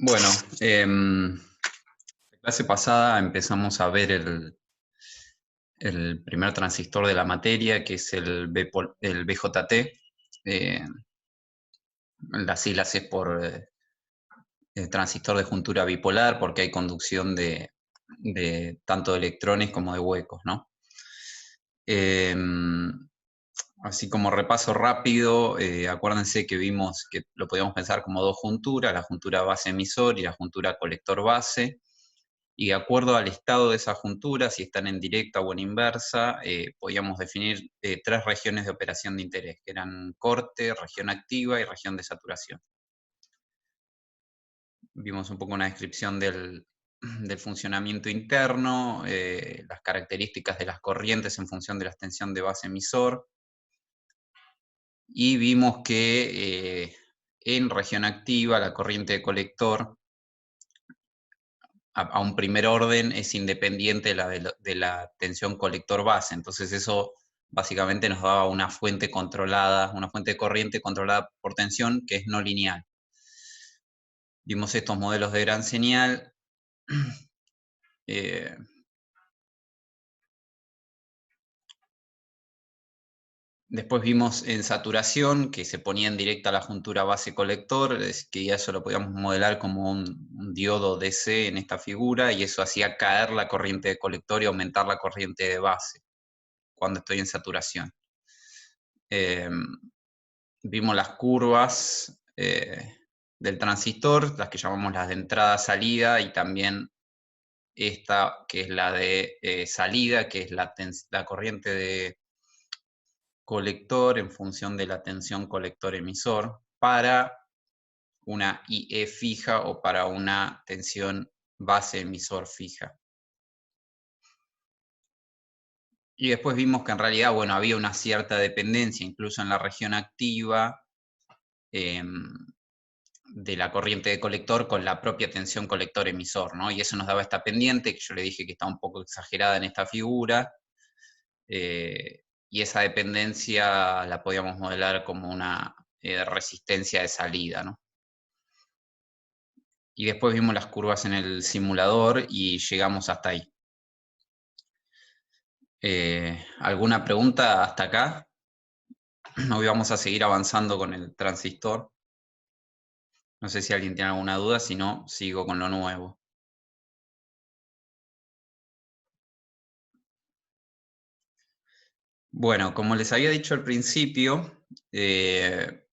Bueno, la clase pasada empezamos a ver el primer transistor de la materia, que es el BJT. eh, las siglas es por transistor de juntura bipolar, porque hay conducción de tanto de electrones como de huecos, ¿no? Eh, Así como repaso rápido, acuérdense que vimos que lo podíamos pensar como dos junturas, la juntura base emisor y la juntura colector base. Y de acuerdo al estado de esa juntura, si están en directa o en inversa, podíamos definir tres regiones de operación de interés, que eran corte, región activa y región de saturación. Vimos un poco una descripción del funcionamiento interno, las características de las corrientes en función de la extensión de base emisor, y vimos que en región activa la corriente de colector a un primer orden es independiente de la tensión colector base. Entonces eso básicamente nos daba una fuente controlada, una fuente de corriente controlada por tensión que es no lineal. Vimos estos modelos de gran señal. Eh, Después vimos en saturación que se ponía en directa la juntura base colector, que ya eso lo podíamos modelar como un diodo DC en esta figura, y eso hacía caer la corriente de colector y aumentar la corriente de base cuando estoy en saturación. Vimos las curvas del transistor, las que llamamos las de entrada-salida, y también esta que es la de salida, que es la corriente de colector en función de la tensión colector-emisor para una IE fija o para una tensión base-emisor fija. Y después vimos que en realidad, bueno, había una cierta dependencia, incluso en la región activa, de la corriente de colector con la propia tensión colector-emisor, ¿no? Y eso nos daba esta pendiente, que yo le dije que está un poco exagerada en esta figura, y esa dependencia la podíamos modelar como una resistencia de salida, ¿no? Y después vimos las curvas en el simulador y llegamos hasta ahí. ¿Alguna pregunta hasta acá? Hoy vamos a seguir avanzando con el transistor. No sé si alguien tiene alguna duda, si no, sigo con lo nuevo. Bueno, como les había dicho al principio, el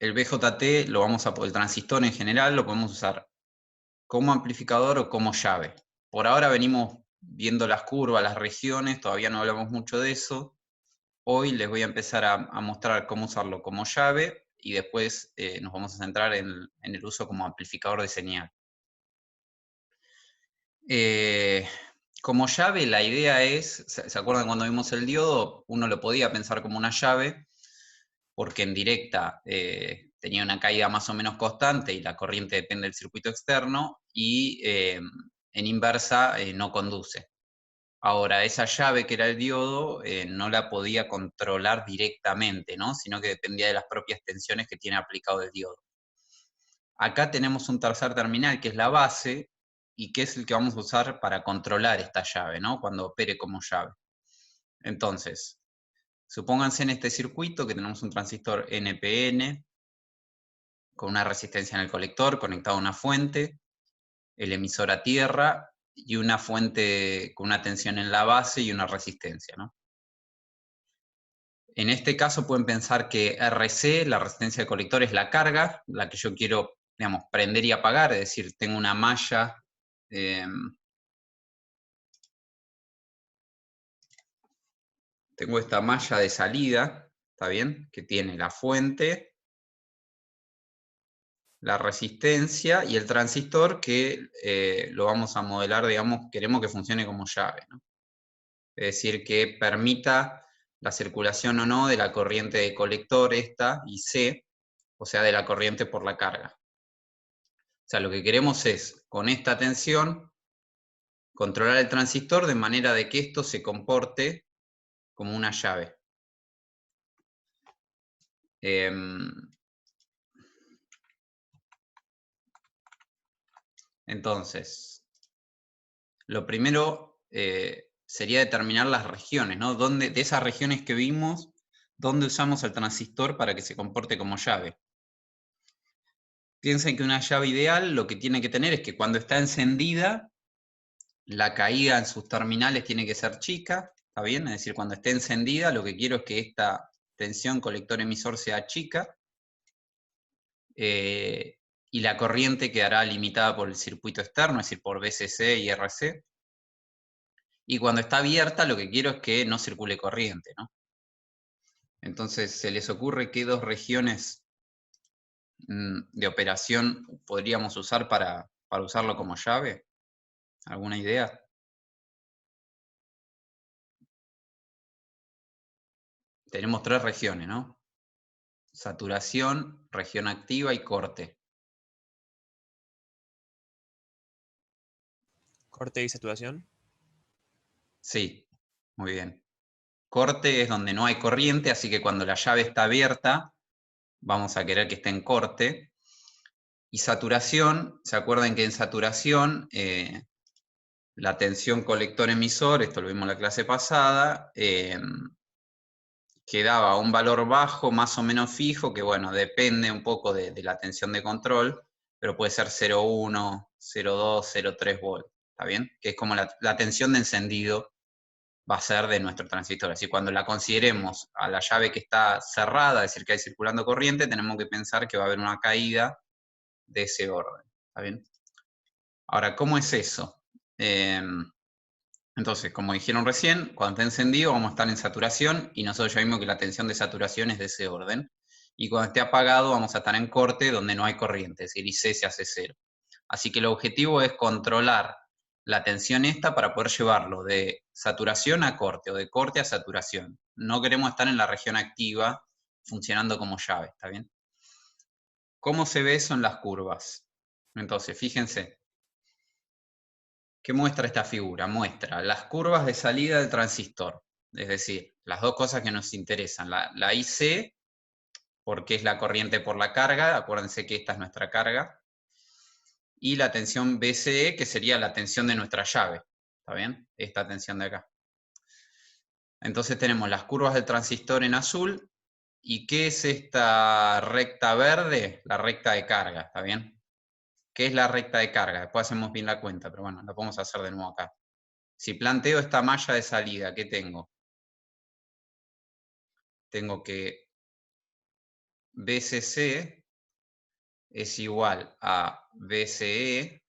BJT el transistor en general lo podemos usar como amplificador o como llave. Por ahora venimos viendo las curvas, las regiones, todavía no hablamos mucho de eso. Hoy les voy a empezar a mostrar cómo usarlo como llave y después nos vamos a centrar en el uso como amplificador de señal. Como llave, la idea es, ¿se acuerdan cuando vimos el diodo? Uno lo podía pensar como una llave, porque en directa tenía una caída más o menos constante y la corriente depende del circuito externo, y en inversa no conduce. Ahora, esa llave que era el diodo no la podía controlar directamente, ¿no? Sino que dependía de las propias tensiones que tiene aplicado el diodo. Acá tenemos un tercer terminal que es la base y que es el que vamos a usar para controlar esta llave, ¿no? Cuando opere como llave. Entonces, supónganse en este circuito que tenemos un transistor NPN con una resistencia en el colector conectado a una fuente, el emisor a tierra y una fuente con una tensión en la base y una resistencia, ¿no? En este caso pueden pensar que RC, la resistencia de colector, es la carga, la que yo quiero, digamos, prender y apagar, es decir, tengo una malla, tengo esta malla de salida, ¿está bien? Que tiene la fuente, la resistencia y el transistor que lo vamos a modelar, digamos, queremos que funcione como llave, ¿no? Es decir, que permita la circulación o no de la corriente de colector, esta, y C, o sea, de la corriente por la carga. O sea, lo que queremos es, con esta tensión, controlar el transistor de manera de que esto se comporte como una llave. Entonces, lo primero sería determinar las regiones, ¿no? De esas regiones que vimos, ¿dónde usamos el transistor para que se comporte como llave? Piensen que una llave ideal lo que tiene que tener es que cuando está encendida, la caída en sus terminales tiene que ser chica, ¿está bien? Es decir, cuando esté encendida, lo que quiero es que esta tensión colector-emisor sea chica, y la corriente quedará limitada por el circuito externo, es decir, por VCC y RC. Y cuando está abierta, lo que quiero es que no circule corriente, ¿no? Entonces, ¿se les ocurre qué dos regiones de operación podríamos usar para usarlo como llave? ¿Alguna idea? Tenemos tres regiones, ¿no? Saturación, región activa y corte. Corte y saturación. Sí, muy bien. Corte es donde no hay corriente, así que cuando la llave está abierta, vamos a querer que esté en corte. Y saturación, ¿se acuerdan que en saturación la tensión colector-emisor, esto lo vimos en la clase pasada, quedaba un valor bajo más o menos fijo, que bueno, depende un poco de la tensión de control, pero puede ser 0,1, 0,2, 0,3 volt, ¿está bien? Que es como la tensión de encendido va a ser de nuestro transistor. Así cuando la consideremos a la llave que está cerrada, es decir, que hay circulando corriente, tenemos que pensar que va a haber una caída de ese orden, ¿está bien? Ahora, ¿cómo es eso? Entonces, como dijeron recién, cuando esté encendido vamos a estar en saturación y nosotros ya vimos que la tensión de saturación es de ese orden. Y cuando esté apagado vamos a estar en corte donde no hay corriente, es decir, IC se hace cero. Así que el objetivo es controlar la tensión esta para poder llevarlo de saturación a corte o de corte a saturación. No queremos estar en la región activa funcionando como llave, ¿está bien? ¿Cómo se ve eso en las curvas? Entonces, fíjense, ¿qué muestra esta figura? Muestra las curvas de salida del transistor, es decir, las dos cosas que nos interesan, la IC, porque es la corriente por la carga, acuérdense que esta es nuestra carga, y la tensión BCE, que sería la tensión de nuestra llave, ¿está bien? Esta tensión de acá. Entonces tenemos las curvas del transistor en azul, ¿y qué es esta recta verde? La recta de carga, ¿está bien? ¿Qué es la recta de carga? Después hacemos bien la cuenta, pero bueno, la podemos hacer de nuevo acá. Si planteo esta malla de salida, ¿qué tengo? Tengo que BCC es igual a BCE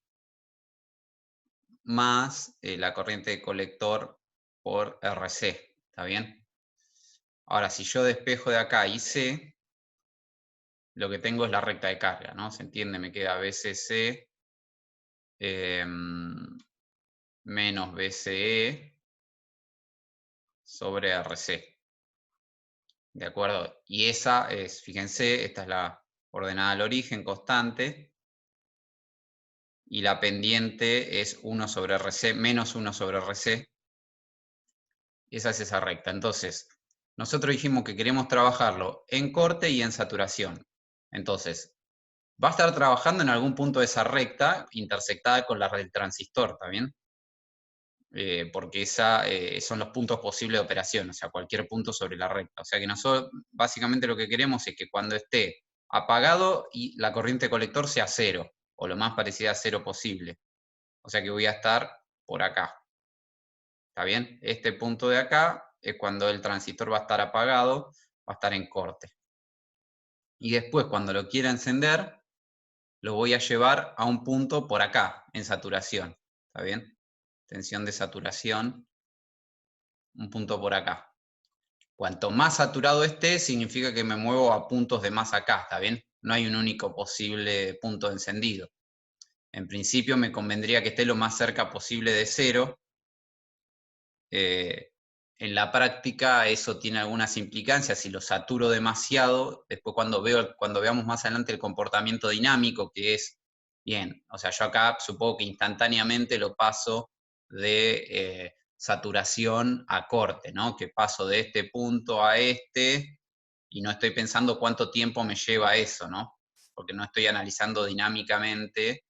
más la corriente de colector por RC, ¿está bien? Ahora, si yo despejo de acá IC, lo que tengo es la recta de carga, ¿no? ¿Se entiende? Me queda BCC menos BCE sobre RC. ¿De acuerdo? Y esa es, fíjense, esta es la ordenada al origen constante, y la pendiente es 1 sobre RC, menos 1 sobre RC. Esa es esa recta. Entonces, nosotros dijimos que queremos trabajarlo en corte y en saturación. Entonces, va a estar trabajando en algún punto de esa recta intersectada con la del transistor, ¿está bien? Porque son los puntos posibles de operación, o sea, cualquier punto sobre la recta. O sea que nosotros básicamente lo que queremos es que cuando esté apagado y la corriente colector sea cero, o lo más parecida a cero posible. O sea que voy a estar por acá. ¿Está bien? Este punto de acá es cuando el transistor va a estar apagado, va a estar en corte. Y después, cuando lo quiera encender, lo voy a llevar a un punto por acá, en saturación. ¿Está bien? Tensión de saturación, un punto por acá. Cuanto más saturado esté, significa que me muevo a puntos de más acá, ¿está bien? No hay un único posible punto de encendido. En principio me convendría que esté lo más cerca posible de cero. En la práctica eso tiene algunas implicancias. Si lo saturo demasiado, después cuando veamos más adelante el comportamiento dinámico, que es, bien, o sea, yo acá supongo que instantáneamente lo paso de saturación a corte, ¿no? Que paso de este punto a este y no estoy pensando cuánto tiempo me lleva eso, ¿no? Porque no estoy analizando dinámicamente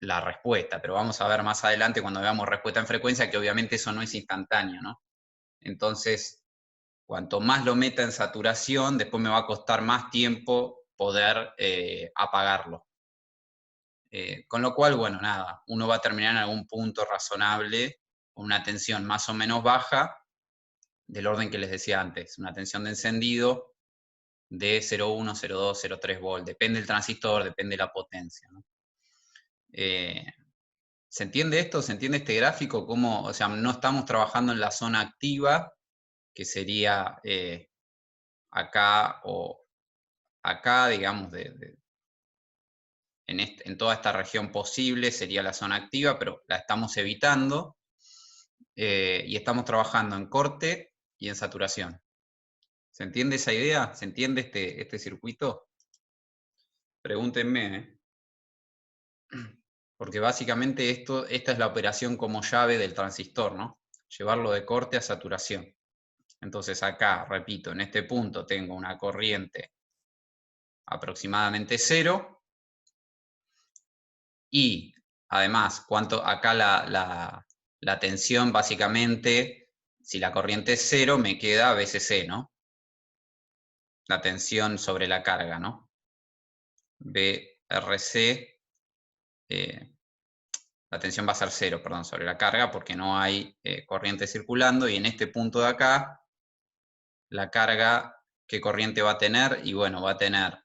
la respuesta, pero vamos a ver más adelante cuando veamos respuesta en frecuencia que obviamente eso no es instantáneo, ¿no? Entonces, cuanto más lo meta en saturación, después me va a costar más tiempo poder apagarlo. Con lo cual, bueno, nada, uno va a terminar en algún punto razonable, con una tensión más o menos baja, del orden que les decía antes, una tensión de encendido de 0,1, 0,2, 0,3 volt, depende del transistor, depende de la potencia, ¿no? ¿Se entiende esto? ¿Se entiende este gráfico? ¿Cómo, o sea, no estamos trabajando en la zona activa, que sería acá o acá, digamos, en toda esta región posible sería la zona activa, pero la estamos evitando y estamos trabajando en corte y en saturación. ¿Se entiende esa idea? ¿Se entiende este circuito? Pregúntenme, ¿eh? Porque básicamente esta es la operación como llave del transistor, ¿no? Llevarlo de corte a saturación. Entonces acá, repito, en este punto tengo una corriente aproximadamente 0 y además, acá la tensión básicamente, si la corriente es 0, me queda VCC, ¿no? La tensión sobre la carga, ¿no? VRC, la tensión va a ser 0, perdón, sobre la carga porque no hay corriente circulando y en este punto de acá, la carga, ¿qué corriente va a tener? Y bueno, va a tener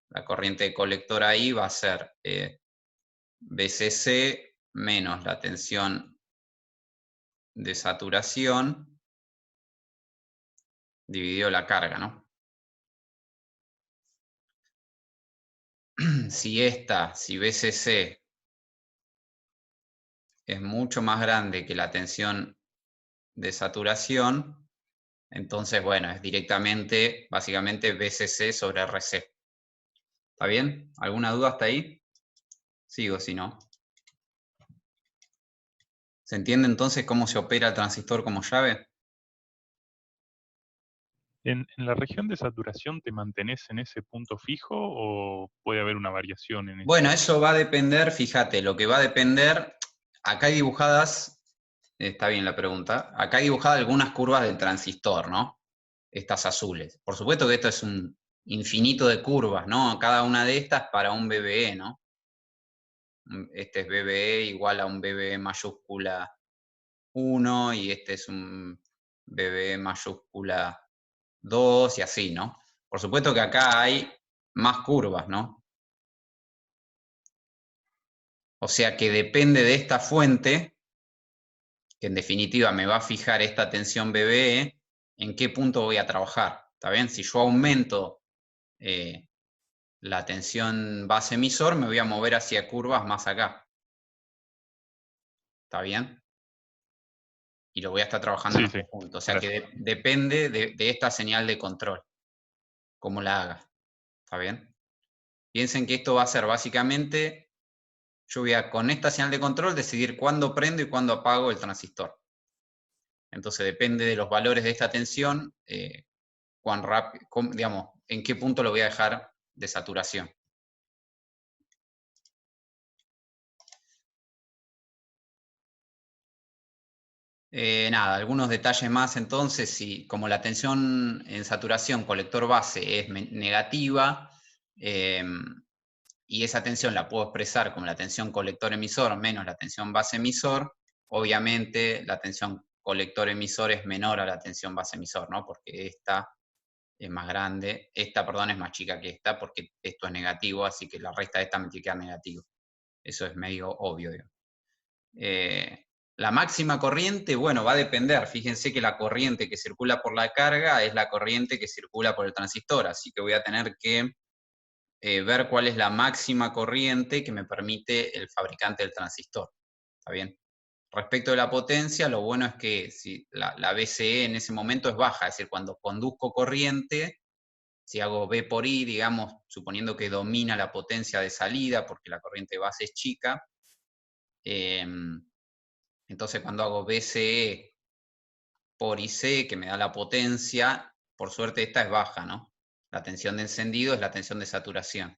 la corriente de colector ahí, va a ser VCC menos la tensión de saturación dividido la carga, ¿no? Si VCC es mucho más grande que la tensión de saturación, entonces, bueno, es directamente, básicamente, VCC sobre RC. ¿Está bien? ¿Alguna duda hasta ahí? Sigo, si no. ¿Se entiende entonces cómo se opera el transistor como llave? ¿En la región de saturación te mantenés en ese punto fijo o puede haber una variación en Bueno, eso? eso va a depender, fíjate, lo que va a depender, acá hay dibujadas, está bien la pregunta, acá hay dibujadas algunas curvas del transistor, ¿no? Estas azules. Por supuesto que esto es un infinito de curvas, ¿no? Cada una de estas para un BBE, ¿no? Este es BBE igual a un BBE mayúscula 1 y este es un BBE mayúscula 2 y así, ¿no? Por supuesto que acá hay más curvas, ¿no? O sea que depende de esta fuente, que en definitiva me va a fijar esta tensión BBE, en qué punto voy a trabajar. ¿Está bien? Si yo aumento la tensión base emisor, me voy a mover hacia curvas más acá. ¿Está bien? Y lo voy a estar trabajando en Sí, los sí, conjuntos. O sea gracias. que depende de esta señal de control, cómo la haga. ¿Está bien? Piensen que esto va a ser básicamente, yo voy a con esta señal de control decidir cuándo prendo y cuándo apago el transistor. Entonces depende de los valores de esta tensión, cuán rápido, digamos, en qué punto lo voy a dejar de saturación. Nada, algunos detalles más entonces, si como la tensión en saturación colector base es negativa, y esa tensión la puedo expresar como la tensión colector emisor menos la tensión base emisor, obviamente la tensión colector emisor es menor a la tensión base emisor, ¿no? Porque esta es más grande, esta, perdón, es más chica que esta, porque esto es negativo, así que la resta de esta me tiene que quedar negativo. Eso es medio obvio, digamos. La máxima corriente, bueno, va a depender. Fíjense que la corriente que circula por la carga es la corriente que circula por el transistor, así que voy a tener que ver cuál es la máxima corriente que me permite el fabricante del transistor. ¿Está bien? Respecto de la potencia, lo bueno es que si la VCE en ese momento es baja, es decir, cuando conduzco corriente, si hago V por I, digamos, suponiendo que domina la potencia de salida, porque la corriente base es chica, entonces cuando hago VCE por IC, que me da la potencia, por suerte esta es baja, ¿no? La tensión de encendido es la tensión de saturación.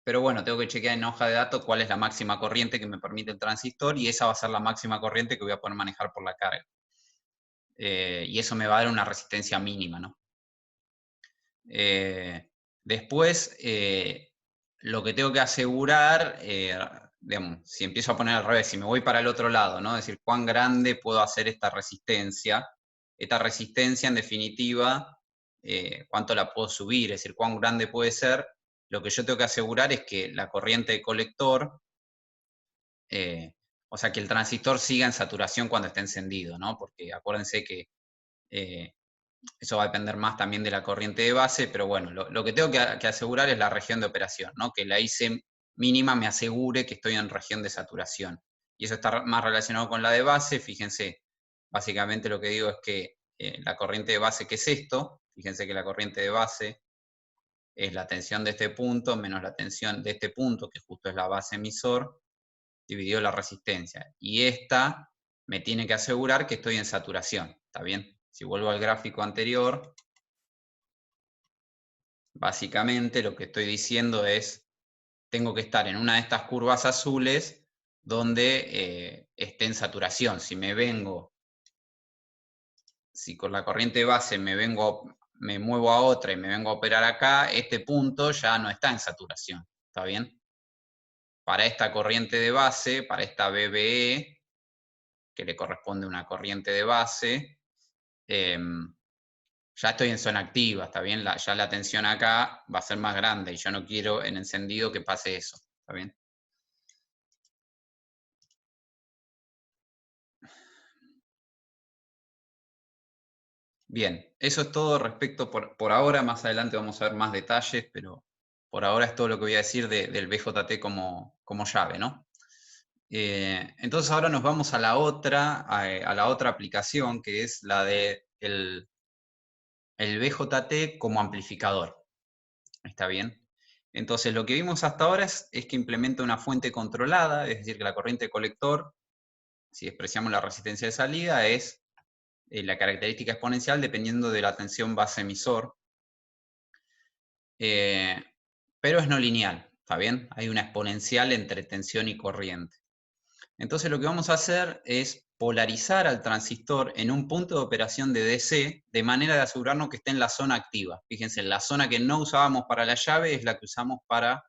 pero bueno, tengo que chequear en hoja de datos cuál es la máxima corriente que me permite el transistor y esa va a ser la máxima corriente que voy a poder manejar por la carga. Y eso me va a dar una resistencia mínima, ¿no? Después, lo que tengo que asegurar, digamos, si empiezo a poner al revés, si me voy para el otro lado, ¿no? Es decir, cuán grande puedo hacer esta resistencia. Esta resistencia, en definitiva, cuánto la puedo subir, es decir, cuán grande puede ser. Lo que yo tengo que asegurar es que la corriente de colector, o sea, que el transistor siga en saturación cuando esté encendido, ¿no? Porque acuérdense que eso va a depender más también de la corriente de base, pero bueno, lo que tengo que asegurar es la región de operación, ¿no? Que la IC mínima me asegure que estoy en región de saturación. Y eso está más relacionado con la de base. Fíjense, básicamente lo que digo es que la corriente de base, ¿qué es esto? Fíjense que la corriente de base es la tensión de este punto menos la tensión de este punto, que justo es la base emisor, dividido la resistencia. Y esta me tiene que asegurar que estoy en saturación, ¿está bien? Si vuelvo al gráfico anterior, básicamente lo que estoy diciendo es, tengo que estar en una de estas curvas azules donde esté en saturación. Si con la corriente base me muevo a otra y me vengo a operar acá, este punto ya no está en saturación, ¿está bien? Para esta corriente de base, para esta BBE, que le corresponde una corriente de base, ya estoy en zona activa, ¿está bien? Ya la tensión acá va a ser más grande y yo no quiero en encendido que pase eso, ¿está bien? Bien, eso es todo respecto por ahora. Más adelante vamos a ver más detalles, pero por ahora es todo lo que voy a decir del BJT como llave, ¿no? Entonces ahora nos vamos a la otra aplicación, que es la de el BJT como amplificador. ¿Está bien? Entonces lo que vimos hasta ahora es que implementa una fuente controlada, es decir, que la corriente de colector, si expresamos la resistencia de salida, es la característica exponencial dependiendo de la tensión base emisor. Pero es no lineal, ¿está bien? Hay una exponencial entre tensión y corriente. Entonces lo que vamos a hacer es polarizar al transistor en un punto de operación de DC de manera de asegurarnos que esté en la zona activa. Fíjense, la zona que no usábamos para la llave es la que usamos para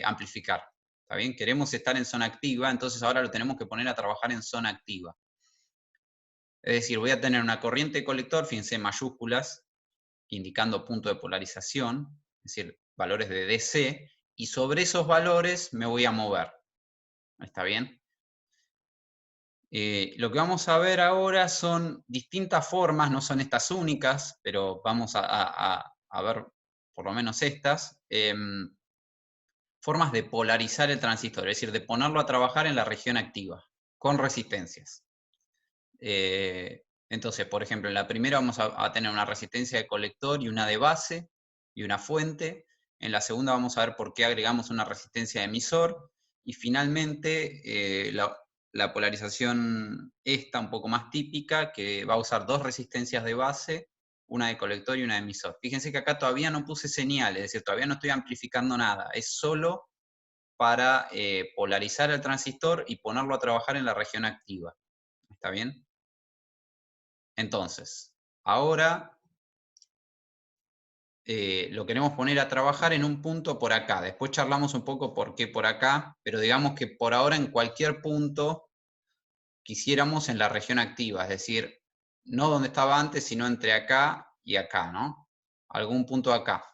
amplificar. ¿Está bien? Queremos estar en zona activa, entonces ahora lo tenemos que poner a trabajar en zona activa. Es decir, voy a tener una corriente de colector, fíjense, mayúsculas, indicando punto de polarización, es decir, valores de DC, y sobre esos valores me voy a mover. ¿Está bien? Lo que vamos a ver ahora son distintas formas, no son estas únicas, pero vamos a ver por lo menos estas, formas de polarizar el transistor, es decir, de ponerlo a trabajar en la región activa, con resistencias. Entonces, por ejemplo, en la primera vamos a tener una resistencia de colector y una de base y una fuente. En la segunda vamos a ver por qué agregamos una resistencia de emisor. Y finalmente, la polarización esta, un poco más típica, que va a usar dos resistencias de base, una de colector y una de emisor. Fíjense que acá todavía no puse señal, es decir, todavía no estoy amplificando nada. Es solo para polarizar el transistor y ponerlo a trabajar en la región activa. ¿Está bien? Entonces, ahora lo queremos poner a trabajar en un punto por acá. Después charlamos un poco por qué por acá, pero digamos que por ahora en cualquier punto quisiéramos en la región activa, es decir, no donde estaba antes, sino entre acá y acá, ¿no? Algún punto acá.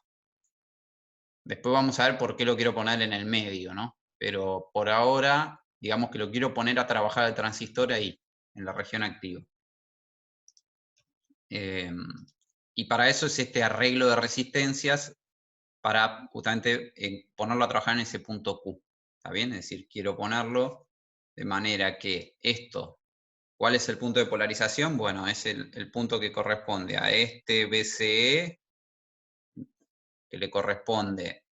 Después vamos a ver por qué lo quiero poner en el medio, ¿no? Pero por ahora, digamos que lo quiero poner a trabajar el transistor ahí, en la región activa. Y para eso es este arreglo de resistencias para justamente ponerlo a trabajar en ese punto Q. ¿Está bien? Es decir, quiero ponerlo de manera que esto, ¿cuál es el punto de polarización? Bueno, es el punto que corresponde a este BCE, que le corresponde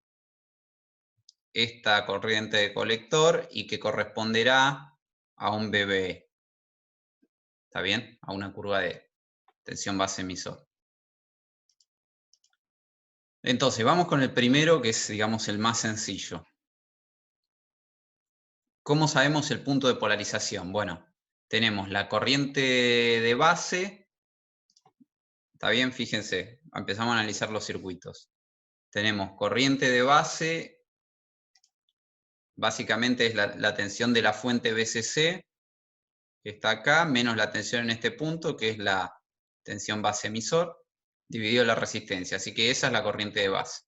esta corriente de colector y que corresponderá a un BBE. ¿Está bien? A una curva de tensión base emisor. Entonces, vamos con el primero, que es, digamos, el más sencillo. ¿Cómo sabemos el punto de polarización? Bueno, tenemos la corriente de base. ¿Está bien? Fíjense, empezamos a analizar los circuitos. Tenemos corriente de base, básicamente es la tensión de la fuente BCC, que está acá, menos la tensión en este punto, que es la tensión base emisor, dividido la resistencia. Así que esa es la corriente de base.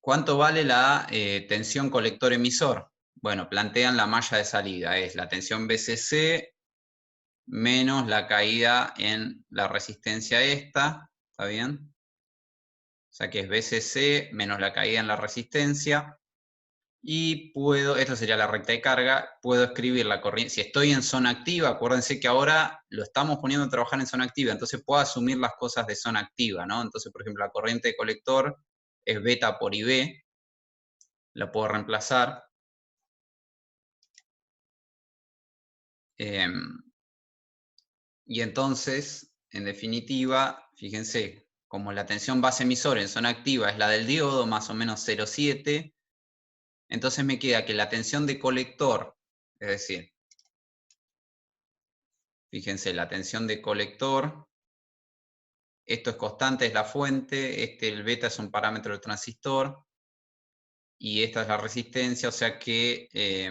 ¿Cuánto vale la tensión colector emisor? Bueno, plantean la malla de salida, es la tensión BCC menos la caída en la resistencia esta, ¿está bien? O sea que es BCC menos la caída en la resistencia. Y puedo, esto sería la recta de carga, puedo escribir la corriente. Si estoy en zona activa, acuérdense que ahora lo estamos poniendo a trabajar en zona activa, entonces puedo asumir las cosas de zona activa, ¿no? Entonces, por ejemplo, la corriente de colector es beta por IB, la puedo reemplazar. Y entonces, en definitiva, fíjense, como la tensión base emisor en zona activa es la del diodo, más o menos 0,7, entonces me queda que la tensión de colector, es decir, fíjense, la tensión de colector, esto es constante, es la fuente, el beta es un parámetro del transistor, y esta es la resistencia, o sea que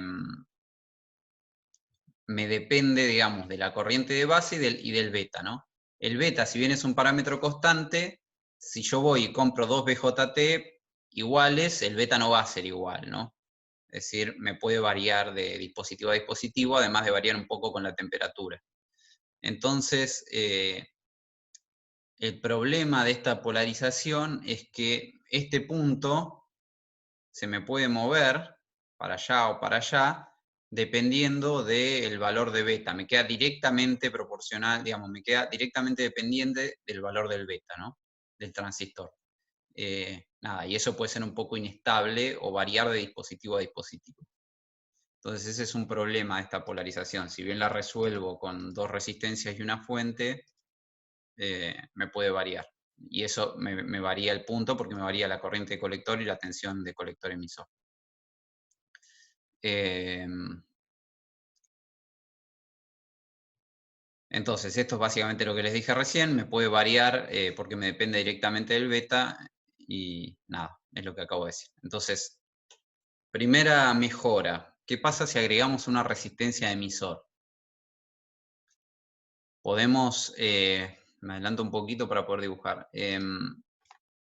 me depende, digamos, de la corriente de base y del beta, ¿no? El beta, si bien es un parámetro constante, si yo voy y compro dos BJT iguales, el beta no va a ser igual, ¿no? Es decir, me puede variar de dispositivo a dispositivo, además de variar un poco con la temperatura. Entonces, el problema de esta polarización es que este punto se me puede mover para allá o para allá, dependiendo del valor de beta. Me queda directamente proporcional, digamos, me queda directamente dependiente del valor del beta, ¿no? Del transistor. Nada, y eso puede ser un poco inestable o variar de dispositivo a dispositivo. Entonces ese es un problema de esta polarización. Si bien la resuelvo con dos resistencias y una fuente, me puede variar. Y eso me varía el punto porque me varía la corriente de colector y la tensión de colector emisor. Entonces, esto es básicamente lo que les dije recién, me puede variar porque me depende directamente del beta y nada, es lo que acabo de decir. Entonces, primera mejora, ¿qué pasa si agregamos una resistencia de emisor? Podemos, me adelanto un poquito para poder dibujar.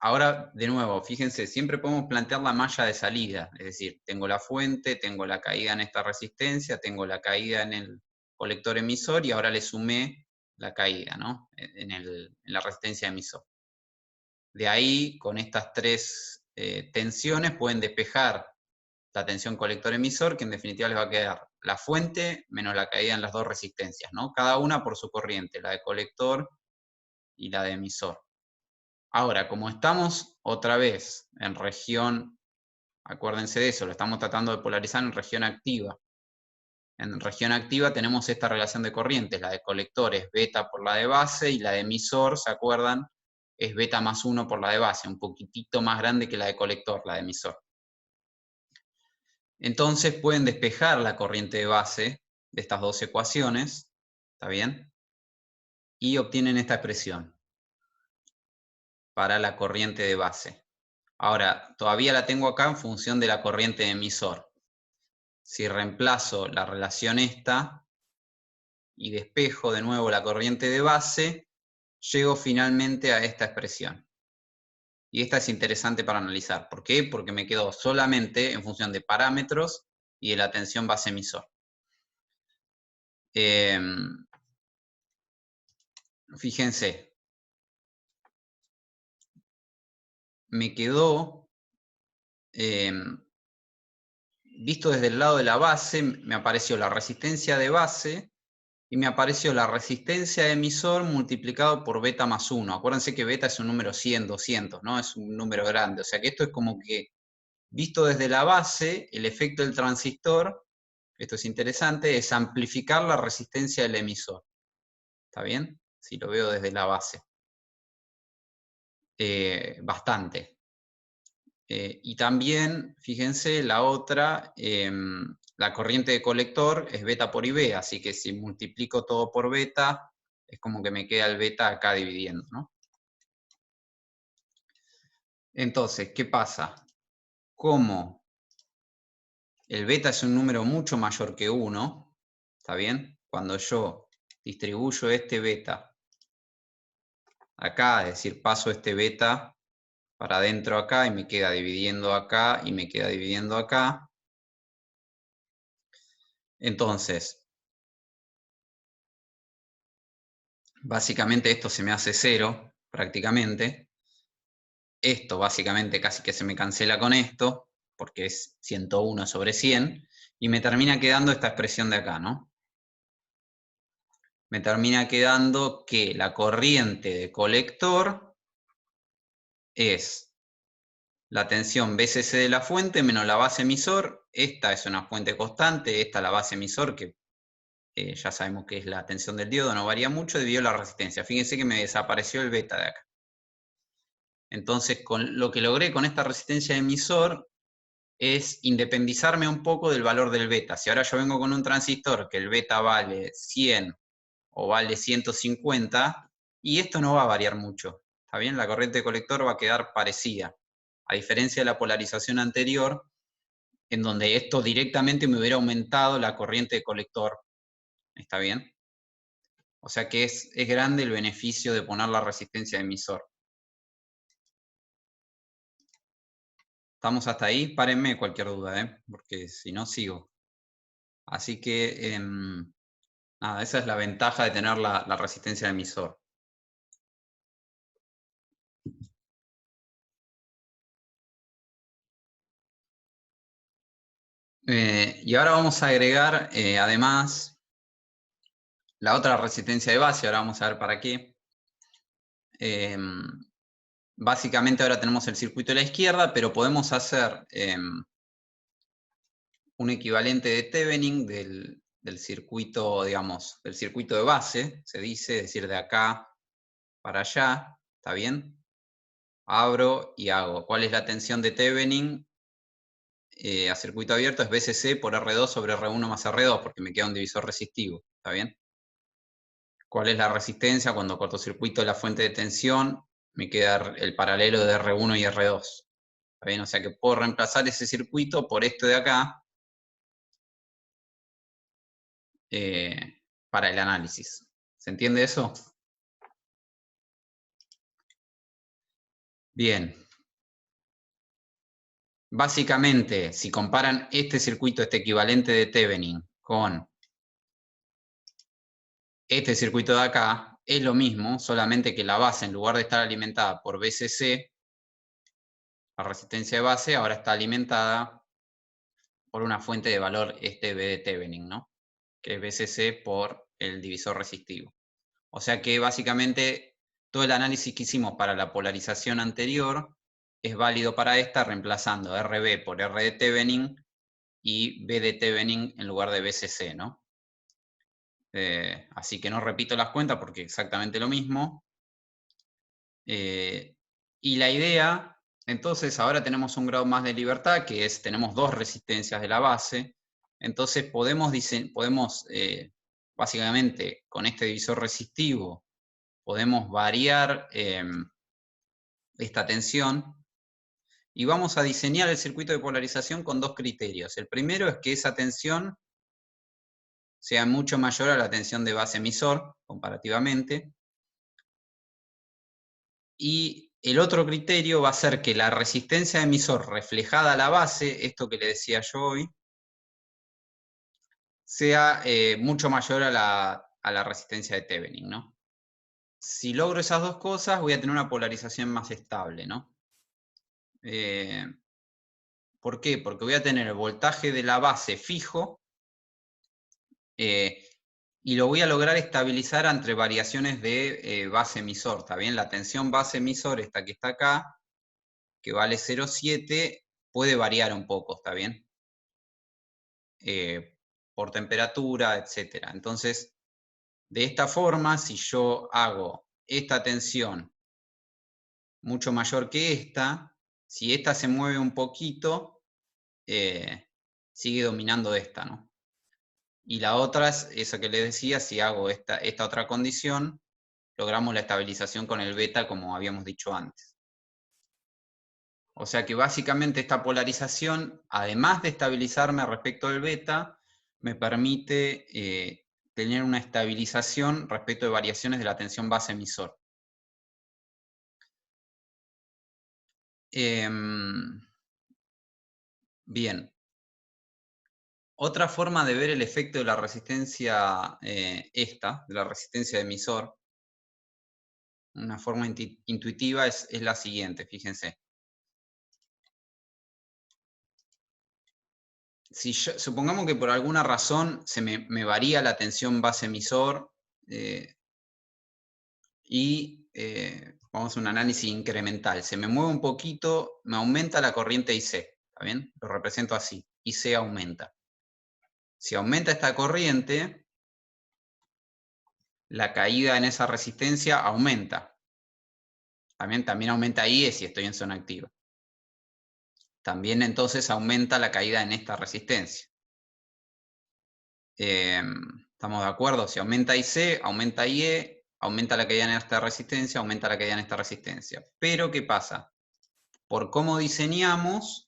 Ahora, de nuevo, fíjense, siempre podemos plantear la malla de salida, es decir, tengo la fuente, tengo la caída en esta resistencia, tengo la caída en el colector emisor y ahora le sumé la caída, ¿no? En la resistencia emisor. De ahí, con estas tres tensiones, pueden despejar la tensión colector emisor, que en definitiva les va a quedar la fuente menos la caída en las dos resistencias, ¿no? Cada una por su corriente, la de colector y la de emisor. Ahora, como estamos otra vez en región, acuérdense de eso, lo estamos tratando de polarizar en región activa. En región activa tenemos esta relación de corrientes, la de colector es beta por la de base y la de emisor, ¿se acuerdan? Es beta más 1 por la de base, un poquitito más grande que la de colector, la de emisor. Entonces pueden despejar la corriente de base de estas dos ecuaciones, ¿está bien? Y obtienen esta expresión para la corriente de base. Ahora, todavía la tengo acá en función de la corriente de emisor. Si reemplazo la relación esta y despejo de nuevo la corriente de base, llego finalmente a esta expresión. Y esta es interesante para analizar. ¿Por qué? Porque me quedo solamente en función de parámetros y de la tensión base emisor. Fíjense, me quedó, visto desde el lado de la base, me apareció la resistencia de base y me apareció la resistencia de emisor multiplicado por beta más 1. Acuérdense que beta es un número 100, 200, ¿no? Es un número grande. O sea que esto es como que, visto desde la base, el efecto del transistor, esto es interesante, es amplificar la resistencia del emisor. ¿Está bien? Si lo veo desde la base. bastante. Y también, fíjense, la otra, la corriente de colector es beta por IB, así que si multiplico todo por beta, es como que me queda el beta acá dividiendo, ¿no? Entonces, ¿qué pasa? Como el beta es un número mucho mayor que 1, ¿está bien? Cuando yo distribuyo este beta acá, es decir, paso este beta para adentro acá y me queda dividiendo acá y me queda dividiendo acá. Entonces, básicamente esto se me hace 0, prácticamente. Esto básicamente casi que se me cancela con esto, porque es 101 sobre 100, y me termina quedando esta expresión de acá, ¿no? Me termina quedando que la corriente de colector es la tensión BCC de la fuente menos la base emisor. Esta es una fuente constante, esta la base emisor, que ya sabemos que es la tensión del diodo, no varía mucho debido a la resistencia. Fíjense que me desapareció el beta de acá. Entonces, con lo que logré con esta resistencia de emisor es independizarme un poco del valor del beta. Si ahora yo vengo con un transistor que el beta vale 100 o vale 150, y esto no va a variar mucho. ¿Está bien? La corriente de colector va a quedar parecida. A diferencia de la polarización anterior, en donde esto directamente me hubiera aumentado la corriente de colector. ¿Está bien? O sea que es grande el beneficio de poner la resistencia de emisor. ¿Estamos hasta ahí? Párenme cualquier duda, porque si no sigo. Así que, nada, esa es la ventaja de tener la resistencia de emisor. Y ahora vamos a agregar, además, la otra resistencia de base. Ahora vamos a ver para qué. Básicamente ahora tenemos el circuito de la izquierda, pero podemos hacer un equivalente de Thevenin del circuito, digamos, del circuito de base, se dice, es decir, de acá para allá, ¿está bien? Abro y hago. ¿Cuál es la tensión de Thevenin a circuito abierto? Es BCC por R2 sobre R1 más R2, porque me queda un divisor resistivo, ¿está bien? ¿Cuál es la resistencia? Cuando cortocircuito la fuente de tensión, me queda el paralelo de R1 y R2. ¿Está bien? O sea que puedo reemplazar ese circuito por este de acá para el análisis. ¿Se entiende eso? Bien. Básicamente, si comparan este circuito, este equivalente de Thevenin, con este circuito de acá, es lo mismo, solamente que la base, en lugar de estar alimentada por BCC, la resistencia de base ahora está alimentada por una fuente de valor B de Thevenin, ¿no? Que es BCC por el divisor resistivo. O sea que básicamente todo el análisis que hicimos para la polarización anterior es válido para esta, reemplazando RB por R de Thevenin y B de Thevenin en lugar de BCC, ¿no? Así que no repito las cuentas porque exactamente lo mismo. Y la idea, entonces ahora tenemos un grado más de libertad, que es, tenemos dos resistencias de la base, entonces podemos básicamente con este divisor resistivo, podemos variar esta tensión y vamos a diseñar el circuito de polarización con dos criterios. El primero es que esa tensión sea mucho mayor a la tensión de base emisor, comparativamente. Y el otro criterio va a ser que la resistencia de emisor reflejada a la base, esto que le decía yo hoy, sea mucho mayor a la resistencia de Thevenin, ¿no? Si logro esas dos cosas, voy a tener una polarización más estable, ¿no? ¿Por qué? Porque voy a tener el voltaje de la base fijo y lo voy a lograr estabilizar entre variaciones de base emisor, ¿está bien? La tensión base emisor, esta que está acá, que vale 0,7, puede variar un poco, ¿está bien? Por temperatura, etc. Entonces, de esta forma, si yo hago esta tensión mucho mayor que esta, si esta se mueve un poquito, sigue dominando esta, ¿no? Y la otra es esa que les decía, si hago esta otra condición, logramos la estabilización con el beta como habíamos dicho antes. O sea que básicamente esta polarización, además de estabilizarme respecto del beta, me permite tener una estabilización respecto de variaciones de la tensión base emisor. Bien. Otra forma de ver el efecto de la resistencia de la resistencia de emisor, una forma intuitiva es la siguiente, fíjense. Si supongamos que por alguna razón me varía la tensión base emisor y vamos a un análisis incremental. Se me mueve un poquito, me aumenta la corriente IC, ¿está bien? Lo represento así, IC aumenta. Si aumenta esta corriente, la caída en esa resistencia aumenta. También aumenta IE si estoy en zona activa. También entonces aumenta la caída en esta resistencia. ¿Estamos de acuerdo? Si aumenta IC, aumenta IE, aumenta la caída en esta resistencia, aumenta la caída en esta resistencia. Pero, ¿qué pasa? Por cómo diseñamos,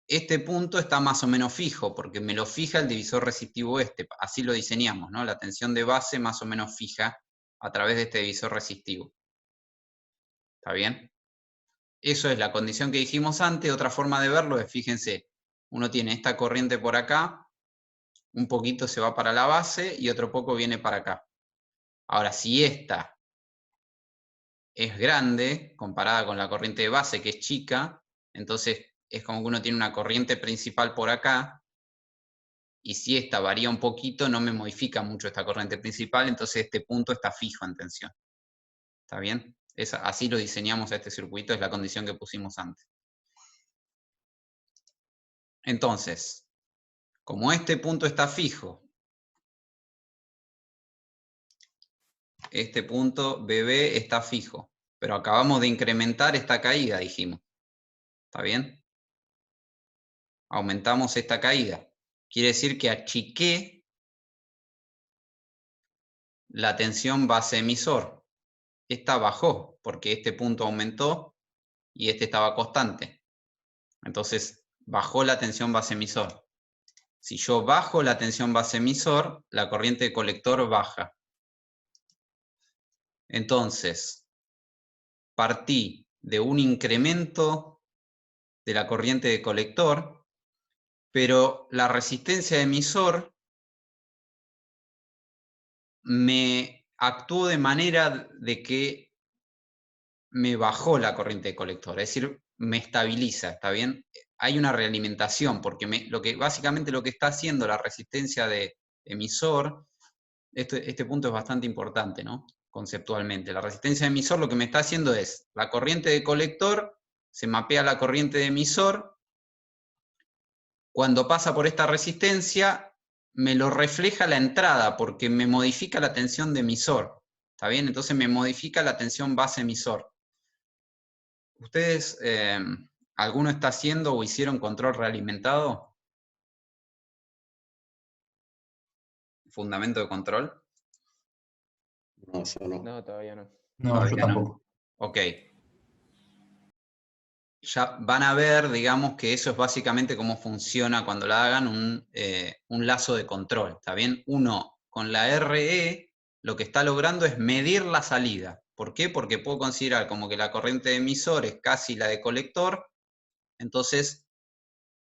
este punto está más o menos fijo, porque me lo fija el divisor resistivo este. Así lo diseñamos, ¿no? La tensión de base más o menos fija a través de este divisor resistivo. ¿Está bien? Eso es la condición que dijimos antes. Otra forma de verlo es, fíjense, uno tiene esta corriente por acá, un poquito se va para la base y otro poco viene para acá. Ahora, si esta es grande, comparada con la corriente de base que es chica, entonces es como que uno tiene una corriente principal por acá, y si esta varía un poquito, no me modifica mucho esta corriente principal, entonces este punto está fijo en tensión. ¿Está bien? Así lo diseñamos a este circuito, es la condición que pusimos antes. Entonces, como este punto está fijo, este punto BB está fijo, pero acabamos de incrementar esta caída, dijimos. ¿Está bien? Aumentamos esta caída. Quiere decir que achiqué la tensión base emisor. Esta bajó, porque este punto aumentó y este estaba constante. Entonces, bajó la tensión base emisor. Si yo bajo la tensión base emisor, la corriente de colector baja. Entonces, partí de un incremento de la corriente de colector, pero la resistencia de emisor me actuó de manera de que me bajó la corriente de colector, es decir, me estabiliza, ¿está bien? Hay una realimentación, porque básicamente lo que está haciendo la resistencia de emisor, este punto es bastante importante, ¿no? Conceptualmente. La resistencia de emisor lo que me está haciendo es, la corriente de colector se mapea a la corriente de emisor, cuando pasa por esta resistencia, me lo refleja la entrada, porque me modifica la tensión de emisor, ¿está bien? Entonces me modifica la tensión base emisor. ¿Ustedes, alguno está haciendo o hicieron control realimentado? ¿Fundamento de control? No, yo no. No, todavía no. No, Todavía yo tampoco. Ok. Ya van a ver, digamos, que eso es básicamente cómo funciona cuando la hagan un lazo de control, ¿está bien? Uno, con la RE, lo que está logrando es medir la salida. ¿Por qué? Porque puedo considerar como que la corriente de emisor es casi la de colector, entonces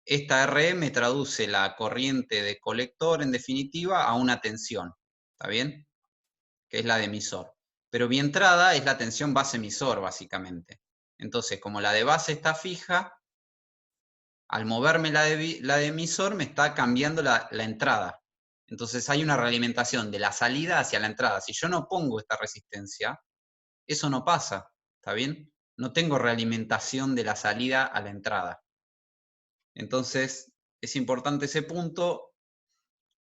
esta RE me traduce la corriente de colector, en definitiva, a una tensión, ¿está bien? Que es la de emisor. Pero mi entrada es la tensión base emisor, básicamente. Entonces, como la de base está fija, al moverme la de emisor me está cambiando la entrada. Entonces hay una realimentación de la salida hacia la entrada. Si yo no pongo esta resistencia, eso no pasa, ¿está bien? No tengo realimentación de la salida a la entrada. Entonces, es importante ese punto.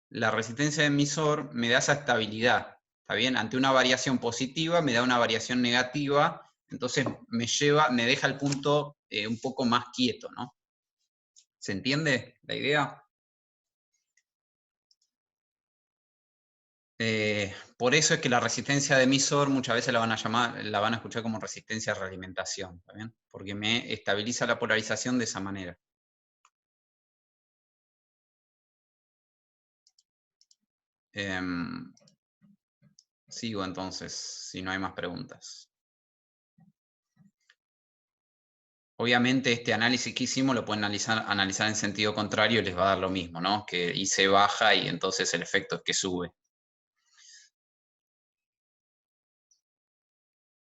La resistencia de emisor me da esa estabilidad, ¿está bien? Ante una variación positiva me da una variación negativa Entonces me deja el punto un poco más quieto, ¿no? ¿Se entiende la idea? Por eso es que la resistencia de emisor muchas veces la van a escuchar como resistencia a realimentación, ¿está bien? Porque me estabiliza la polarización de esa manera. Sigo entonces, si no hay más preguntas. Obviamente este análisis que hicimos lo pueden analizar en sentido contrario y les va a dar lo mismo, ¿no? Que IC baja y entonces el efecto es que sube.